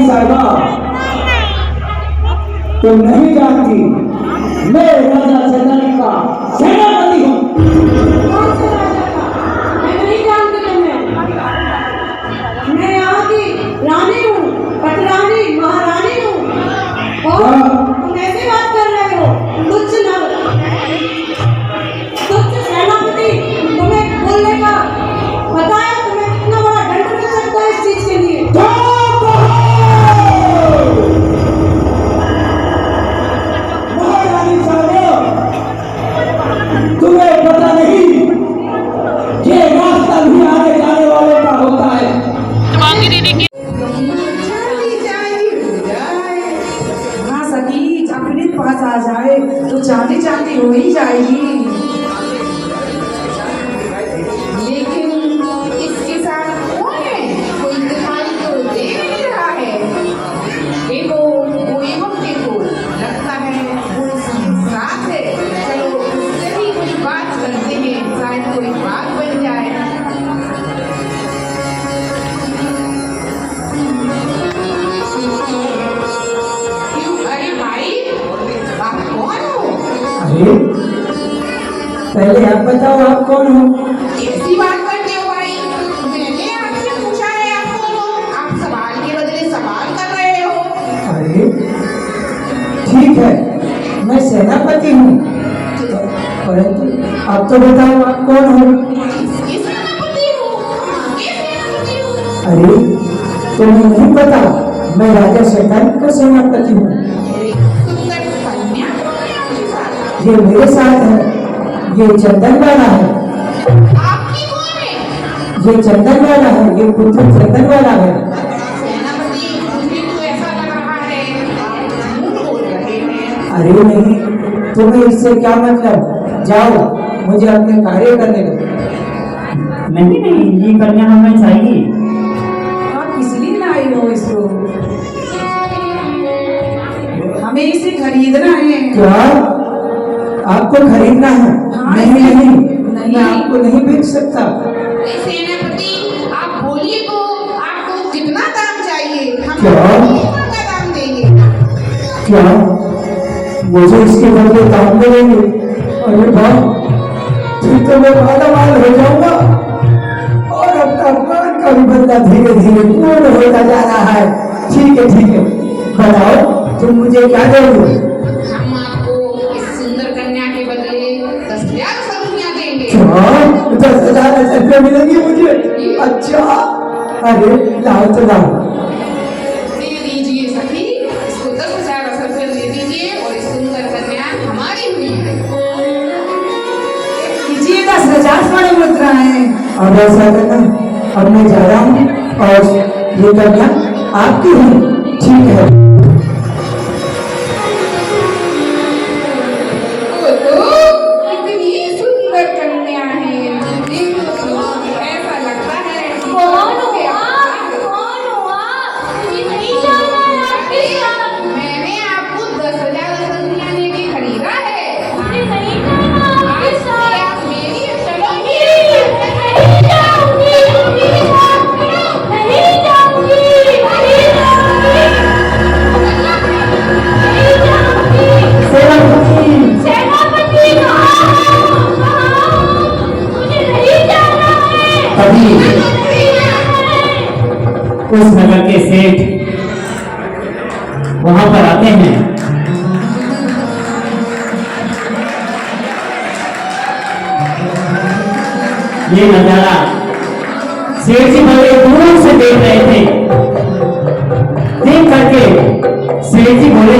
रानी साहिबा, तुम नहीं जानती मैं राजा चंदन का सेनापति हूँ। कौन से राजा का? मैं नहीं जानती तुम्हें। मैं यहाँ की रानी हूँ, पटरानी, महारानी हूँ। और तुम ऐसे बात कर रहे हो? तुच्छ नर, तुच्छ सेनापति, तुम्हें बोलने का पता है? तुम्हें कितना बड़ा दंड मिल सकता है इस चीज के लिए। महारानी साहिबा, तुम्हें पता नहीं ये रास्ता भी आने जाने वालों का होता है। हाँ सखी, अमृत पास आ जाए तो चांदी चांदी हो ही जाएगी। लेकिन इसके साथ कौन है? कोई दिखाई तो दे नहीं रहा है। देखो वो एवं देखो, लगता है वो इसके साथ है। चलो उससे भी कोई बात करते हैं, शायद कोई बात बन जाए। क्यों? अरे भाई, आप कौन हो? अरे पहले आप बताओ, आप कौन हो? ऐसी बात करते हो भाई? मैंने आपसे पूछा है आप कौन हो? आप सवाल के बदले सवाल कर रहे हो। अरे ठीक है, मैं सेनापति हूँ, परंतु आप तो बताओ आप कौन हो? किसके सेनापति हो? किसके सेनापति हो? अरे तुम्हें नहीं पता, मैं राजा शैतान का सेनापति हूँ। अरे सुंदर कन्या कौन है आपके साथ? ये मेरे साथ है, ये चंदन वाला है। आपकी कौन है? ये चंदन वाला है, ये पुत्र चंदन वाला है। सेनापति, मुझे तो ऐसा लग रहा है आप झूठ बोल रहे हैं। अरे नहीं, तुम्हें इससे क्या मतलब? जाओ, मुझे अपने कार्य करने दो। नहीं नहीं, ये कन्या हमें चाहिए। आप किस लिए लाई हो इसको? हमें इसे खरीदना है। क्या आपको खरीदना है? हाँ, नहीं नहीं, नहीं। मैं आपको नहीं बेच सकता। अरे सेनापति, आप बोलिए तो आपको कितना दाम चाहिए? हम क्या? कितना का दाम देंगे? क्या मुझे इसके बदले दाम मिलेंगे? अरे बाप, फिर तो मैं मालामाल हो जाऊंगा और अपना प्राण का भी बदला धीरे धीरे पूर्ण होता जा रहा है। ठीक है, बताओ तुम मुझे क्या दोगे? हम आपको इस सुंदर कन्या के बदले 10,000 सब्जियां देंगे। क्या 10,000 रुपये मिलेंगे मुझे? अच्छा, अरे लाओ तो लाओ। दे दीजिए सखी, इसको 10,000 रुपये दे दीजिए और इस सुंदर कन्या हमारी हुई है। कीजिए 10,000 बड़े मुद्रा है। अब ऐसा करना, अब मैं जा रहा हूँ और ये कन्या आपकी है। ठीक है। वो तो इतनी सुंदर कन्या है, देखो तो ऐसा लगता है कौन हो आप? कौन हो आप? मुझे नहीं जानना है आपके साथ। मैंने आपको 10,000 सब्जियां देके खरीदा है। मुझे नहीं जानना आपके आज से साथ। आप मेरी चलोगी। नहीं जाऊंगी, नहीं जाऊंगी, नहीं जाऊंगी, नहीं जाऊंगी। सेनापति, सेनापति कहाँ? मुझे नहीं जाना है। अभी नहीं जाना है। उस नगर के सेठ वहां पर आते हैं। ये नजारा सेठ जी बड़े दूर से देख रहे थे। देख करके सेठ जी बोले,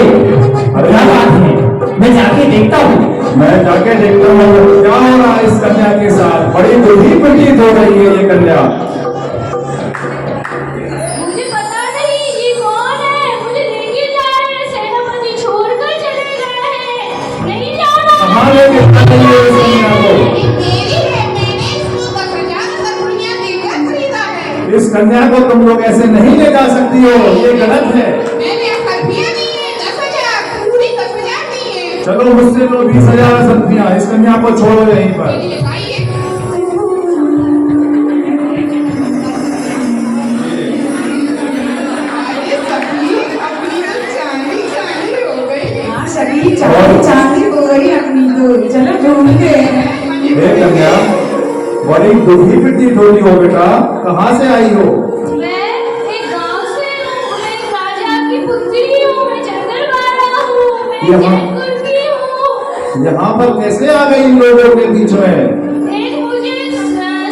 क्या बात है, मैं जाके देखता हूँ। मैं जाके देखता हूँ क्या हो रहा है इस कन्या के साथ। बड़ी दुखी प्रतीत हो रही है ये कन्या। मुझे पता नहीं ये कौन है। मुझे लेके जा रहे हैं, सेनापति छोड़कर चले गए हैं। नहीं जाना। कहाँ लेके जा रही है इस कन्या को? ये मेरी है, मैंने इसको 10,000 सब्जियां देकर खरीदा है। इस कन्या को तुम लोग ऐसे नहीं ले जा सकती हो, ये गलत है। मैंने सब्जियां दी है 10,000, पूरी 10,000 दी है। चलो मुझसे लो 20,000 सब्जियां, इस कन्या को छोड़ो यहीं पर। मेरी लगाइए। अरे सब्जी बड़ी दुखी प्रतीत होती हो बेटा, कहाँ से आई हो? मैं एक गांव से हूँ, मैं एक राजा की पुत्री हूँ, मैं जंगल वाला हूँ, मैं यहाँ- जयपुर की हूँ। यहाँ पर कैसे आ गई इन लोगों के बीच में? एक मुझे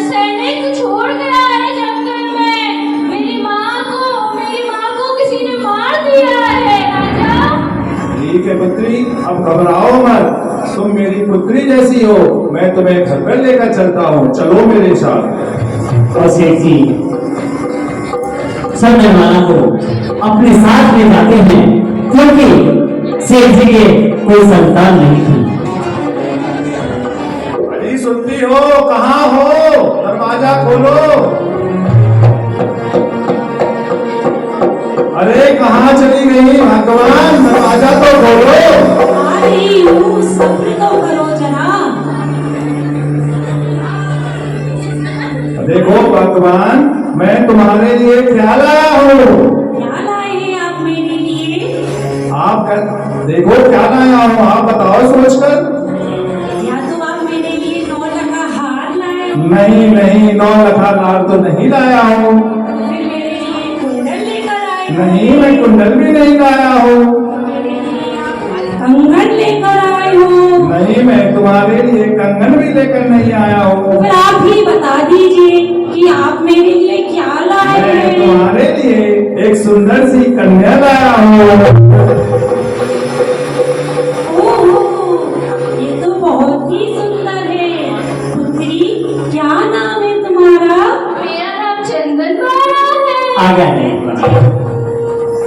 सैनिक छोड़ कर आए जंगल में। मेरी माँ को किसी ने मार दिया है राजा। ठीक है पुत्री, अब घबराओ मत, तुम मेरी पुत्री जैसी हो, मैं तुम्हें घर पर लेकर चलता हूँ, चलो मेरे साथ। और सेठ जी सब मेहमानों को अपने साथ ले जाते हैं, क्योंकि सेठ जी के कोई संतान नहीं थी। अरे सुनती हो, कहाँ हो? दरवाजा खोलो। अरे कहाँ चली गई भगवान, दरवाजा तो खोलो। आ रही हूँ, सब्र तो करो जनाब। देखो भगवान, मैं तुम्हारे लिए क्या लाया हूँ। क्या लाए हैं आप मेरे लिए? देखो क्या लाया हूँ, आप बताओ सोचकर। या तो आप मेरे लिए 9 लखा हार लाए हो, नहीं 9 लखा लाल तो नहीं लाया हूँ। फिर मेरे लिए कुंडल लेकर आए हो, नहीं, मैं कुंडल भी नहीं लाया हूँ। मेरे लिए आप कंगन लेकर आए हो। नहीं, मैं तुम्हारे लिए कंगन भी लेकर नहीं आया हूँ। फिर आप ही बता दीजिए कि आप मेरे लिए क्या लाए मैं हैं। तुम्हारे लिए एक सुंदर सी कन्या लाया हूँ। ओह, ये तो बहुत ही सुंदर है। पुत्री, क्या नाम है तुम्हारा? मेरा नाम चंदन वाला है। आ गए।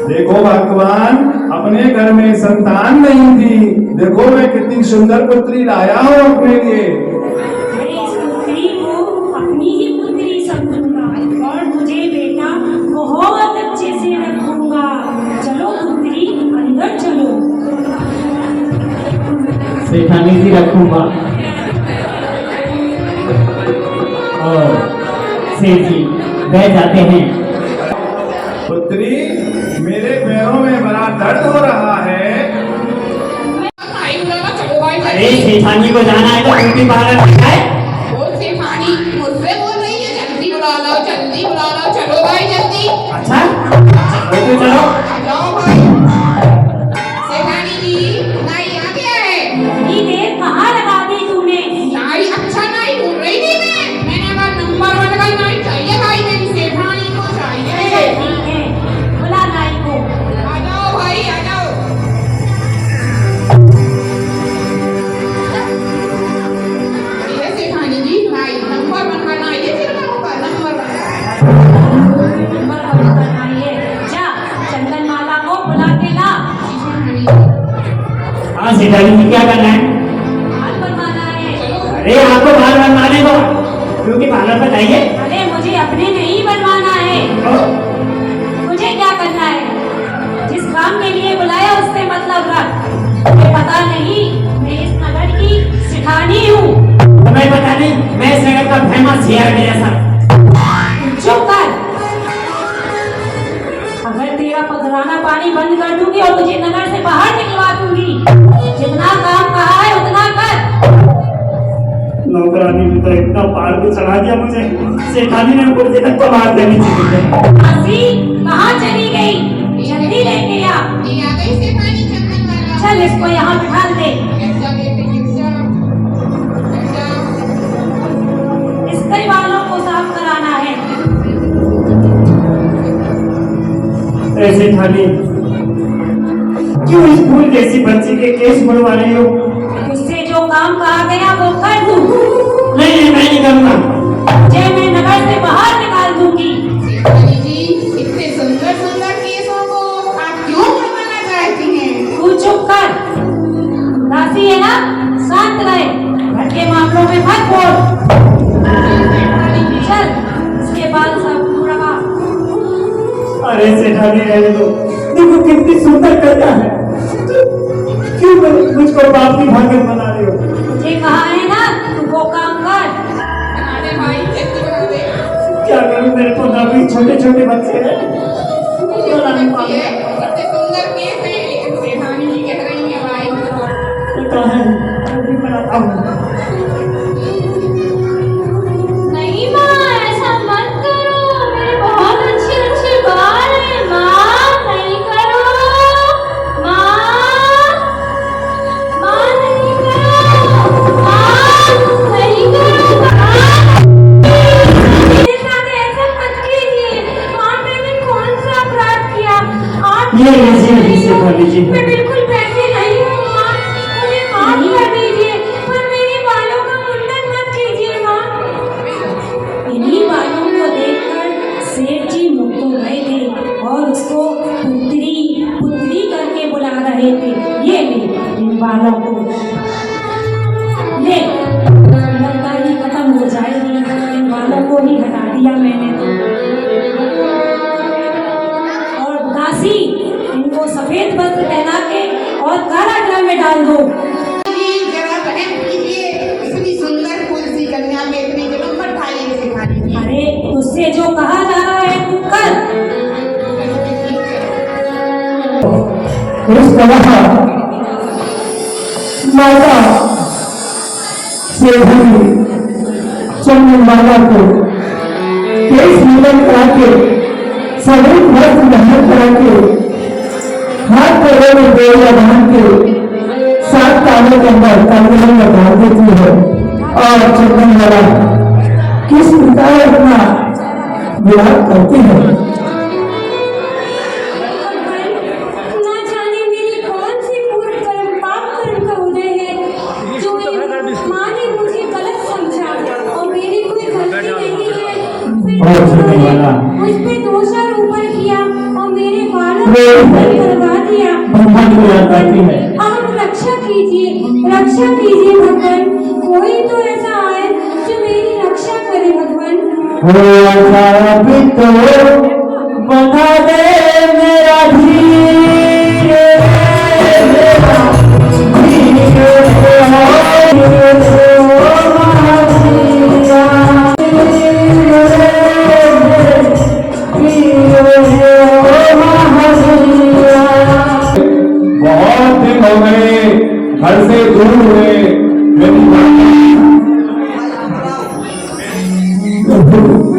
देखो भगवान, अपने घर में संतान नहीं थी, देखो मैं कितनी सुंदर पुत्री लाया हूँ अपने लिए। मैं इस पुत्री को अपनी ही पुत्री समझूंगा और मुझे बेटा बहुत अच्छे से रखूंगा। चलो पुत्री, अंदर चलो। सेठानी जी रखूंगा। और सेठ जी बैठ जाते हैं। पुत्री, मेरे पैरों में बड़ा दर्द हो रहा है। भाई बुलाना, चलो भाई अरे जल्दी। सेठानी को जाना है तो ड्यूटी बाहर रखा है। वो सेठानी मुझसे बोल रही है, जल्दी बुला लो, चलो भाई जल्दी। अच्छा तो चलो। आ जाओ भाई। सेठानी जी, नाई आ गया है। इतनी देर कहाँ लगा दी तूने? नाई अच्छा नाई ढूंढ रही थी मैंने कहा नंबर 1 का नाई चाहिए भाई, मेरी सेठानी को अच्छा चाहिए। ठीक है, बुला नाई को। आ जाओ भाई, आ जाओ। ये सेठानी जी, नाई नंबर 1 का नाई है, फिर होगा नंबर 1 का। नंबर कब करना है? जा, चंदन माला को बुला के ला। हाँ सेठानी जी क्या करना है? हाल बनवाना है। अरे आपको बाल बनवाने को क्योंकि पार्लर पर जाइए। अरे मुझे अपने नहीं बनवाना है। मुझे क्या करना है? जिस काम के लिए बुलाया उससे मतलब रख। मुझे पता नहीं, मैं इस नगर की सिठानी हूँ। तुम्हें पता नहीं, मैं इस नगर का फेमस हेयर ड्रेसर। चुप कर। अगर तेरा पधराना पानी बंद कर दूंगी और तुझे नगर से बाहर निकलवा दूंगी। जितना काम कहा है उतना कर। नौकरानी ने तो इतना पार को चढ़ा दिया मुझे, सेठानी ने मुझे तक तो मार देनी चाहिए। आसी कहाँ चली गई? जल्दी लेके आ। ये आ गई सेठानी चंदन वाला। चल इसको यहाँ बिठा दे। बैठ जा बेटे, बैठ जा। बैठ जा। इसके बालों को साफ कराना है। ऐसे थाली क्यों इस फूल जैसी बच्ची के केस मुड़वा रही हो? उससे जो काम कहा गया वो कर दूं। नहीं मैं नहीं करूँगा। तुझे मैं नगर से बाहर निकाल दूंगी। सेठानी जी, इतने सुंदर सुंदर केसों को आप क्यों बनवाना चाहती हैं? तू चुप कर। दासी है ना, शांत रहे। घर के मामलों में मत बोल। चल, इसके बाद सब तू रखा। अरे सेठानी रहने दो, देखो कितनी सुंदर कन्या है, क्यों मुझको बाप की भागिन बना रही हो? मुझे कहा है ना, तू वो काम कर। अरे भाई, जल्दी बना दे। क्या करूं, मेरे को ना भी छोटे छोटे बच्चे हैं। मुझे लगती है, इतने सुंदर केस हैं, लेकिन सेठानी जी कह रही हैं भाई। तो कहाँ है? अभी बनाता हूँ। तुझसे जो कहा जा रहा है कर। इस तरह माता से भरी चंदन माला को केस मिलन करा के सभी वस्त्र धारण करा के हाथ पैरों में डोरिया बांध के 7 तालों के अंदर कंगन में डाल देती है और चंदन वाला किस प्रकार अपना विवाह करते हैं। ना जाने मेरी कौन सी पूर्व कर्म पाप कर्म का उदय है जो एक माँ ने मुझे गलत समझा और मेरी कोई गलती नहीं है, फिर मुझ पे दोषारोपण किया और मेरे बालों को करवा दिया। अब रक्षा कीजिए भगवान, कोई तो ऐसा आए जो मेरी रक्षा करे भगवान। बना दे मेरा धीरे बहुत दिन हो गए घर से दूर हुए।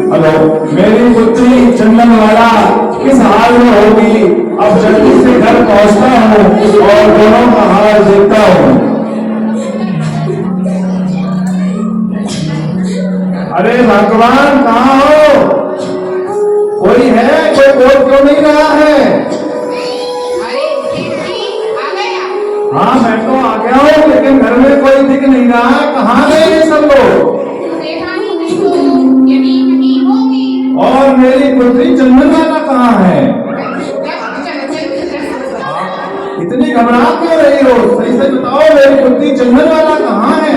हेलो, मेरी पुत्री चंदनवाला किस हाल में होगी? अब जल्दी से घर पहुंचता हूँ और दोनों का हाल देखता हूँ। अरे भगवान, कहाँ हो? कोई है? कोई बोल क्यों नहीं रहा है? अरे आ गया। हाँ, मैं तो आ गया हूँ, लेकिन घर में कोई दिख नहीं रहा है। कहाँ गए ये सब लोग? देखा नहीं तो यही कहीं होगी। और मेरी पुत्री चंदनवाला कहाँ है? इतनी घबरा क्यों रही हो? सही से बताओ, मेरी पुत्री चंदनवाला कहाँ है?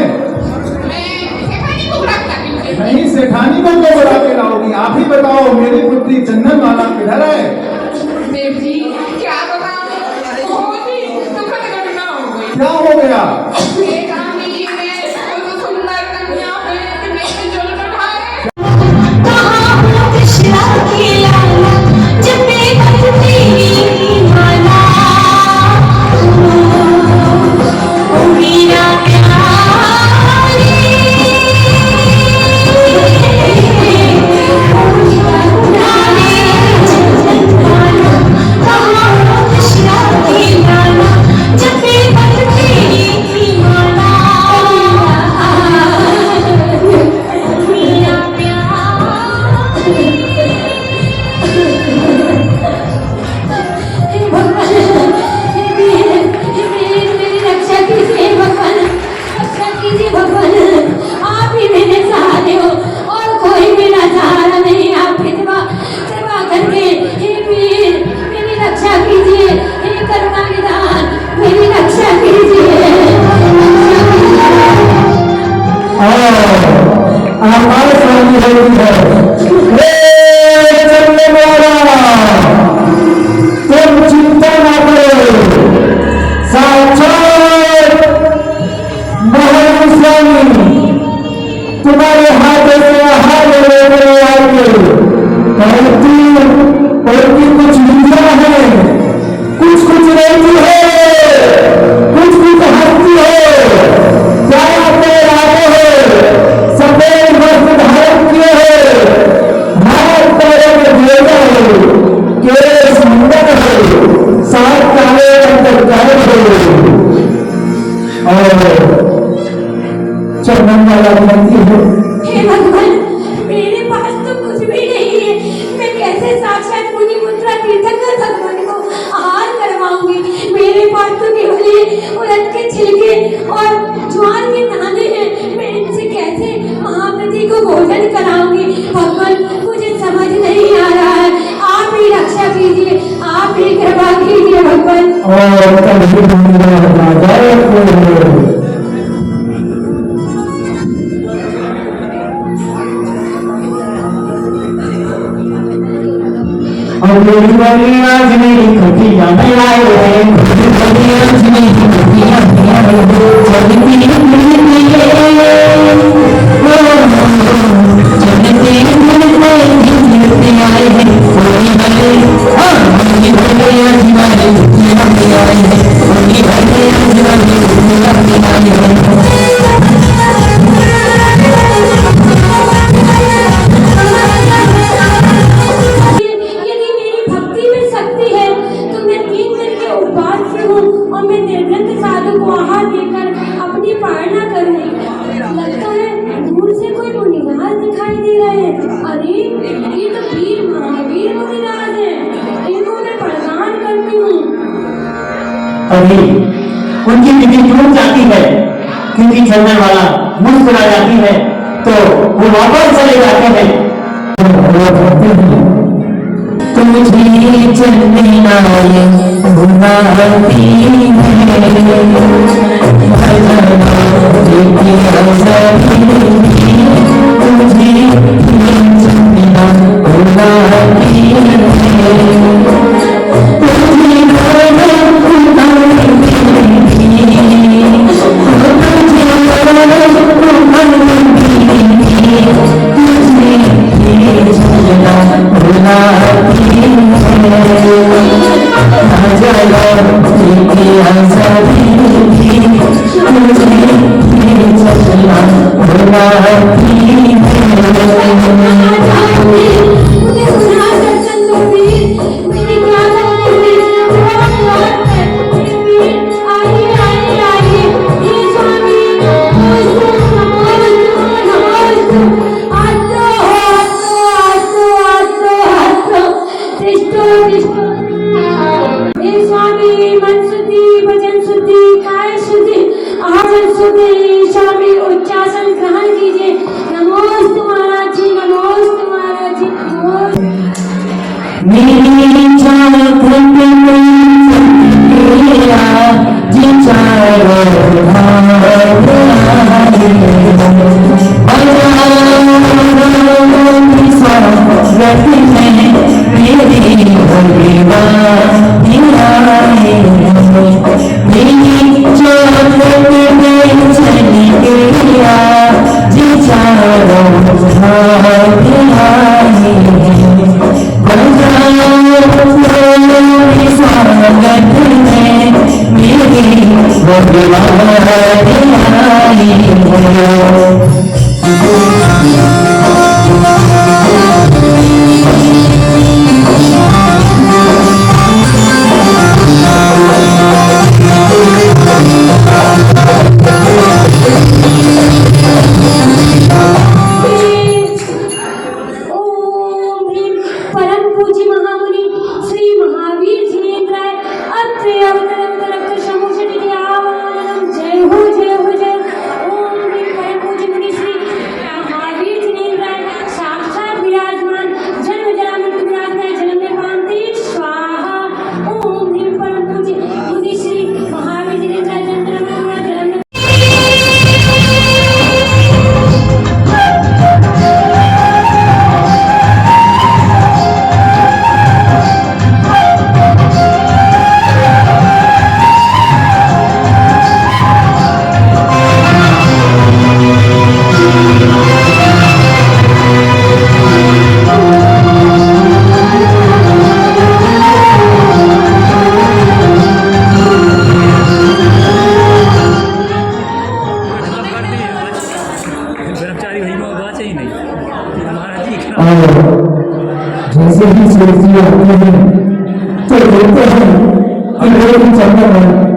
नहीं, सेठानी को तो बुला के लाओगी। आप ही बताओ, मेरी पुत्री चंदनवाला किधर है? देव जी क्या बताऊं, बहुत ही दुखद घटना हो गई। क्या हो गया? एक आदमी ने उस सुंदर कन्या पे इतने जुल्म ढाए। कहाँ हो कृष्णा की लाला जब मैं बंदी माला, ओ मीरा प्यारी, ओ मीरा प्यारी चंदनवाला। कहाँ हो कृष्णा की लाला जब मैं बंदी माला, मीरा प्यारी। मेरी रक्षा कीजिए भगवान, रक्षा कीजिए भगवान। आप ही मेरे सहारे हो और कोई मेरा सहारा नहीं। आप कृपा कृपा करके हे वीर मेरी रक्षा कीजिए, हे करुणा निधान मेरी रक्षा कीजिए। हमारे सामने होती है तुम चिंता ना करो, साक्षात महास्वामी तुम्हारे हाथों से हाथ लेकर आएंगे। परंतु कुछ दूसरा है, कुछ रहती है, कुछ हंसती है। क्या आपने आते हो? सफेद वस्त्र धारण किए है, हाथ पैरों में भेजा है, केस मुंडन है, 7 ताले अंदर गायब है और चंदनवाला बनती है। हे भगवान, मेरे पास तो कुछ भी नहीं है। मैं कैसे साक्षात मुनि पुत्र तीर्थंकर भगवान को आहार करवाऊंगी? मेरे पास तो केवल ये उड़द के छिलके और ज्वार के दाने हैं। मैं इनसे कैसे महाप्रति को भोजन कराऊंगी? भगवान, मुझे समझ नहीं आ रहा है। आप ही रक्षा कीजिए, आप ही कृपा कीजिए भगवान। और तभी राजा को और मेरी वाली आज मेरी खटिया में आए हैं, मेरी आज मेरी खटिया में आए हैं, चलती मिलती है, चलती मिलती है। नहीं, ये तो वीर महावीर मुनिराज हैं, इनको मैं प्रणाम करती हूँ। अभी उनकी बिजली टूट जाती है क्योंकि चंदन वाला मुस्कुरा जाती है तो वो वापस चले जाते हैं। तुझे चंदनाए बुलाती है जैसे ही सेठ जी आते हैं तो देखते हैं कि चंदन